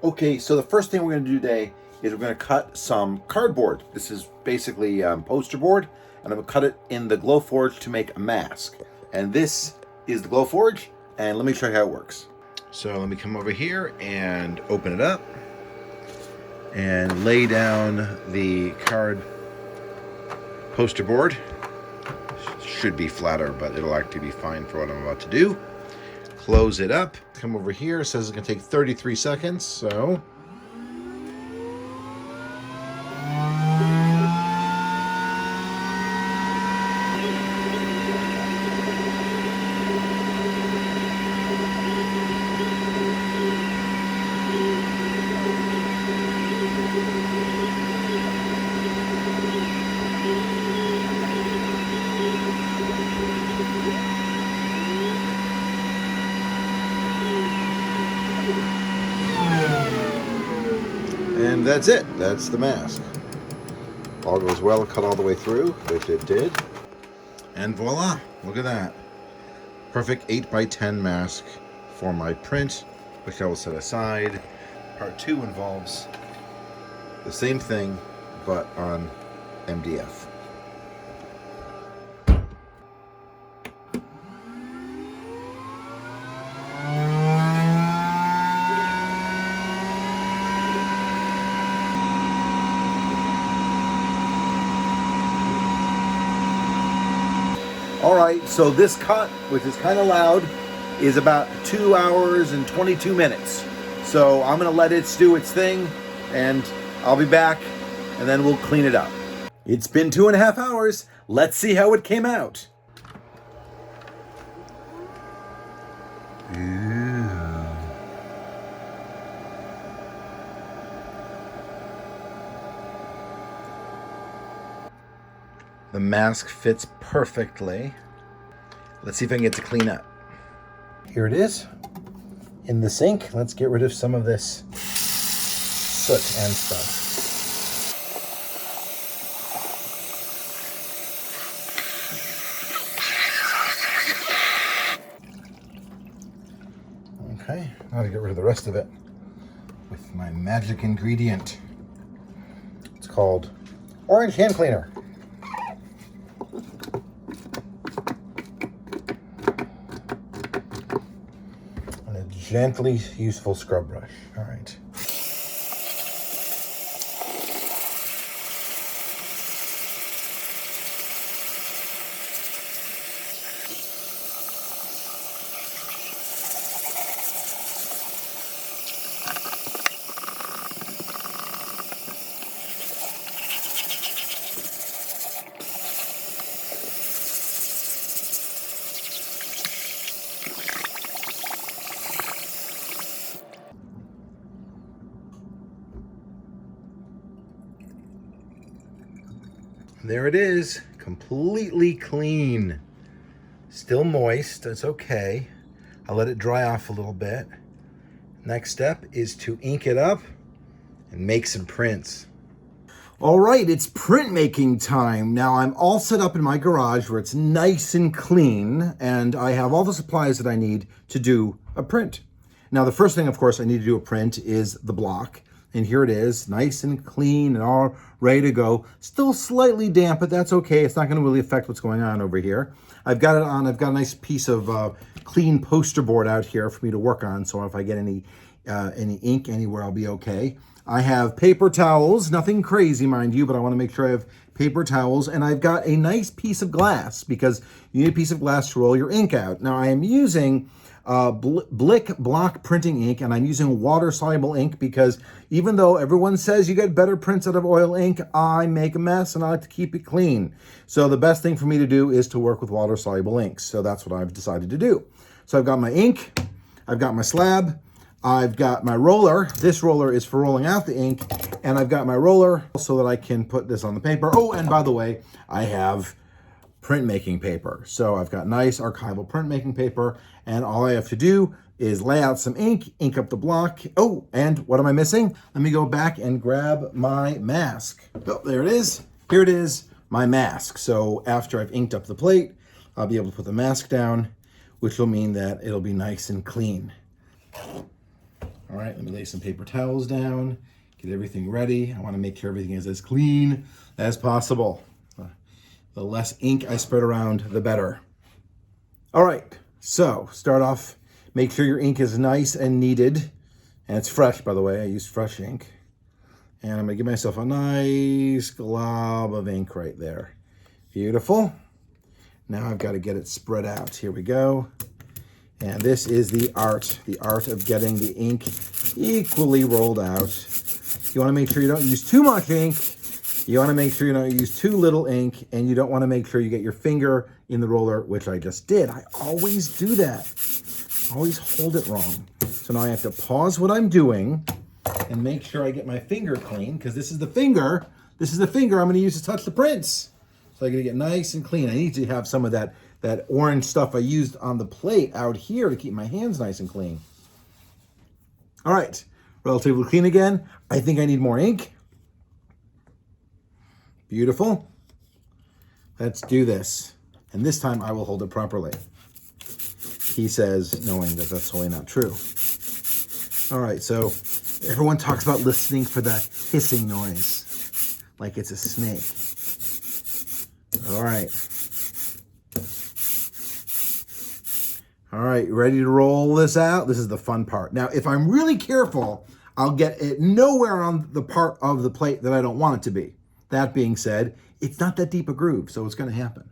Okay, so the first thing we're going to do today is we're going to cut some cardboard. This is basically poster board, and I'm going to cut it in the Glowforge to make a mask. And this is the Glowforge, and let me show you how it works. So let me come over here and open it up and lay down the card poster board. Should be flatter, but it'll actually be fine for what I'm about to do. Close it up. Come over here. It says it's going to take 33 seconds, so... And that's it. That's the mask. All goes well, cut all the way through, which it did. And voila, look at that. Perfect 8x10 mask for my print, which I will set aside. Part 2 involves the same thing, but on MDF. All right, so this cut, which is kind of loud, is about 2 hours and 22 minutes. So I'm gonna let it do its thing, and I'll be back, and then we'll clean it up. It's been 2.5 hours. Let's see how it came out. Ooh. The mask fits perfectly. Let's see if I can get to clean up. Here it is in the sink. Let's get rid of some of this soot and stuff. Okay, now to get rid of the rest of it with my magic ingredient. It's called orange hand cleaner. Gently useful scrub brush. All right. There it is, completely clean. Still moist, that's okay. I'll let it dry off a little bit. Next step is to ink it up and make some prints. All right, it's printmaking time. Now I'm all set up in my garage where it's nice and clean, and I have all the supplies that I need to do a print. Now the first thing, of course, I need to do a print is the block. And here it is, nice and clean and all ready to go. Still slightly damp, but that's okay. It's not going to really affect what's going on over here. I've got it on, I've got a nice piece of clean poster board out here for me to work on. So if I get any ink anywhere, I'll be okay. I have paper towels, nothing crazy, mind you, but I want to make sure I have paper towels. And I've got a nice piece of glass because you need a piece of glass to roll your ink out. Now I am using Blick block printing ink, and I'm using water-soluble ink because even though everyone says you get better prints out of oil ink, I make a mess and I like to keep it clean. So the best thing for me to do is to work with water-soluble inks. So that's what I've decided to do. So I've got my ink, I've got my slab, I've got my roller. This roller is for rolling out the ink, and I've got my roller so that I can put this on the paper. Oh, and by the way, I have printmaking paper. So I've got nice archival printmaking paper, and all I have to do is lay out some ink, ink up the block. Oh, and what am I missing? Let me go back and grab my mask. Oh, there it is. Here it is, my mask. So after I've inked up the plate, I'll be able to put the mask down, which will mean that it'll be nice and clean. All All right, let me lay some paper towels down, get everything ready. I want to make sure everything is as clean as possible. The less ink I spread around, the better. All right, so start off, make sure your ink is nice and kneaded. And it's fresh, by the way. I used fresh ink. And I'm gonna give myself a nice glob of ink right there. Beautiful. Now I've got to get it spread out. Here we go. And this is the art of getting the ink equally rolled out. You want to make sure you don't use too much ink. You want to make sure you don't use too little ink, and you don't want to make sure you get your finger in the roller, which I just did. I always do that. Always hold it wrong. So now I have to pause what I'm doing and make sure I get my finger clean, because this is the finger. This is the finger I'm going to use to touch the prints. So I got to get nice and clean. I need to have some of that orange stuff I used on the plate out here to keep my hands nice and clean. All right, relatively clean again. I think I need more ink. Beautiful. Let's do this. And this time I will hold it properly. He says, knowing that that's totally not true. All right, so everyone talks about listening for the hissing noise, like it's a snake. All right. All right, ready to roll this out? This is the fun part. Now, if I'm really careful, I'll get it nowhere on the part of the plate that I don't want it to be. That being said, it's not that deep a groove, so it's going to happen.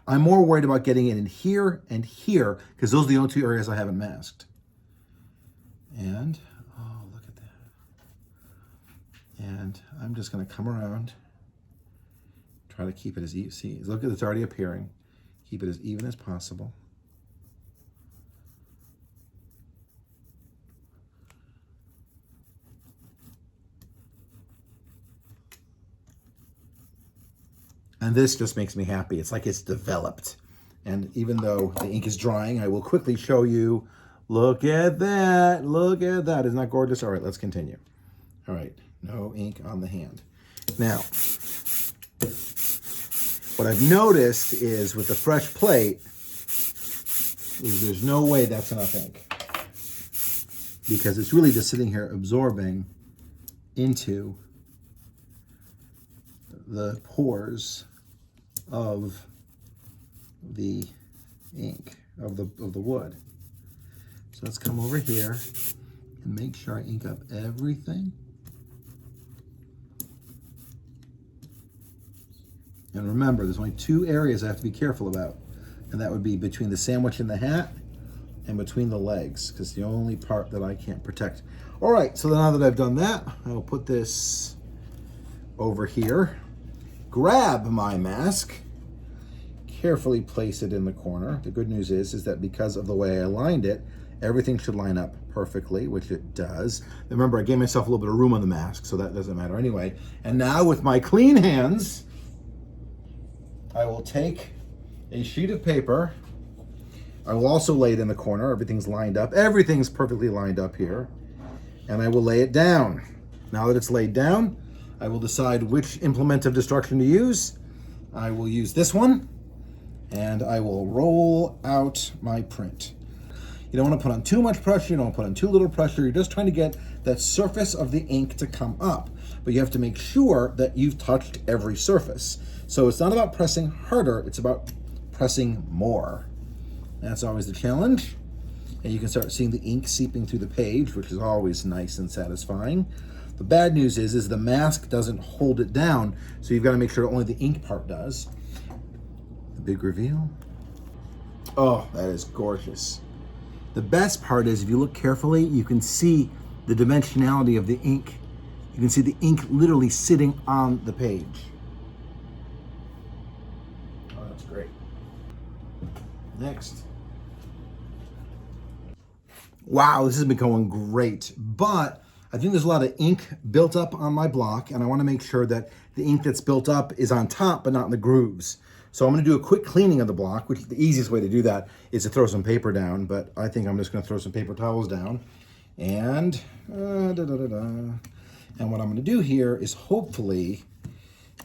I'm more worried about getting it in here and here, because those are the only two areas I haven't masked. And, oh, look at that. And I'm just going to come around, try to keep it as even. See, look at it's already appearing. Keep it as even as possible. And this just makes me happy. It's like it's developed. And even though the ink is drying, I will quickly show you. Look at that. Look at that. Isn't that gorgeous? All right, let's continue. All right, no ink on the hand. Now, what I've noticed is with the fresh plate, is there's no way that's enough ink. Because it's really just sitting here absorbing into the pores of the ink, of the wood. So let's come over here and make sure I ink up everything. And remember, there's only two areas I have to be careful about, and that would be between the sandwich and the hat and between the legs, because the only part that I can't protect. All right, so now that I've done that, I'll put this over here. Grab my mask, carefully place it in the corner. The good news is that because of the way I aligned it, everything should line up perfectly, which it does. Remember, I gave myself a little bit of room on the mask, so that doesn't matter anyway. And now with my clean hands, I will take a sheet of paper. I will also lay it in the corner. Everything's lined up. Everything's perfectly lined up here. And I will lay it down. Now that it's laid down, I will decide which implement of destruction to use. I will use this one, and I will roll out my print. You don't want to put on too much pressure, you don't want to put on too little pressure. You're just trying to get that surface of the ink to come up. But you have to make sure that you've touched every surface. So it's not about pressing harder, it's about pressing more. That's always the challenge. And you can start seeing the ink seeping through the page, which is always nice and satisfying. The bad news is the mask doesn't hold it down, so you've got to make sure only the ink part does. The big reveal. Oh, that is gorgeous. The best part is if you look carefully, you can see the dimensionality of the ink. You can see the ink literally sitting on the page. Oh, that's great. Next. Wow, this has been going great, but I think there's a lot of ink built up on my block, and I want to make sure that the ink that's built up is on top but not in the grooves. So I'm going to do a quick cleaning of the block, which the easiest way to do that is to throw some paper down, but I think I'm just going to throw some paper towels down. And and what I'm going to do here is hopefully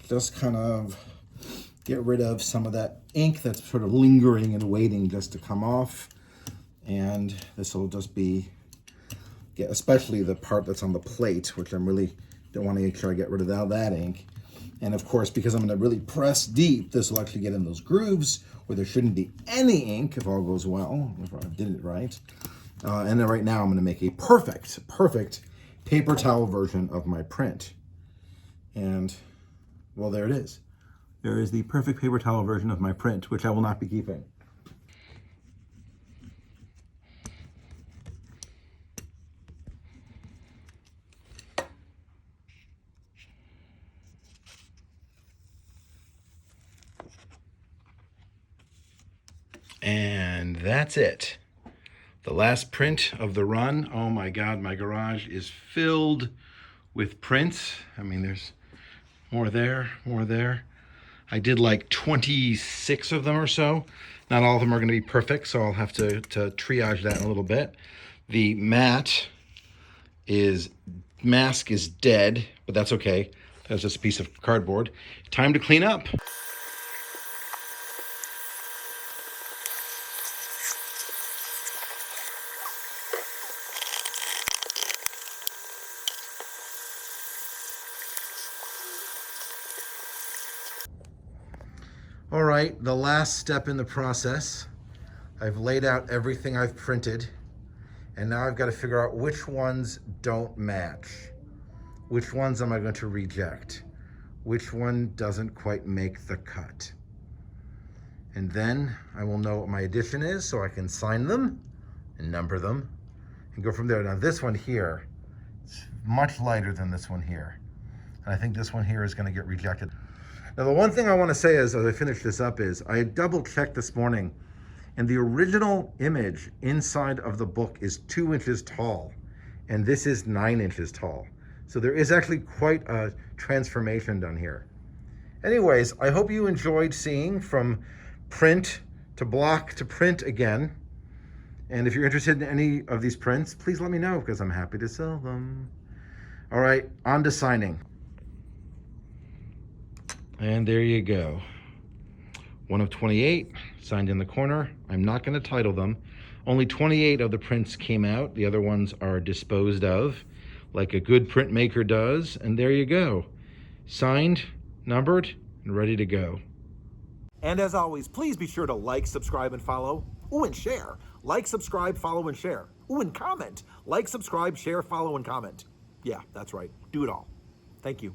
just kind of get rid of some of that ink that's sort of lingering and waiting just to come off. And this will just be especially the part that's on the plate, which I'm really don't want to make sure I get rid of that ink. And of course, because I'm going to really press deep, this will actually get in those grooves where there shouldn't be any ink if all goes well, if I did it right. And then right now I'm going to make a perfect paper towel version of my print. And well, there it is. There is the perfect paper towel version of my print, which I will not be keeping. And that's it. The last print of the run. Oh my God, my garage is filled with prints. I mean, there's more there, more there. I did like 26 of them or so. Not all of them are going to be perfect, so I'll have to triage that in a little bit. The mask is dead, but that's okay. That's just a piece of cardboard. Time to clean up. All right, the last step in the process. I've laid out everything I've printed, and now I've got to figure out which ones don't match. Which ones am I going to reject? Which one doesn't quite make the cut? And then I will know what my edition is so I can sign them and number them and go from there. Now this one here, it's much lighter than this one here. And I think this one here is going to get rejected. Now, the one thing I want to say is, as I finish this up, is I double checked this morning, and the original image inside of the book is 2 inches tall, and this is 9 inches tall. So there is actually quite a transformation done here. Anyways, I hope you enjoyed seeing from print to block to print again. And if you're interested in any of these prints, please let me know, because I'm happy to sell them. All right, on to signing. And there you go. 1 of 28, signed in the corner. I'm not going to title them. Only 28 of the prints came out. The other ones are disposed of, like a good printmaker does. And there you go. Signed, numbered, and ready to go. And as always, please be sure to like, subscribe, and follow. Ooh, and share. Like, subscribe, follow, and share. Ooh, and comment. Like, subscribe, share, follow, and comment. Yeah, that's right. Do it all. Thank you.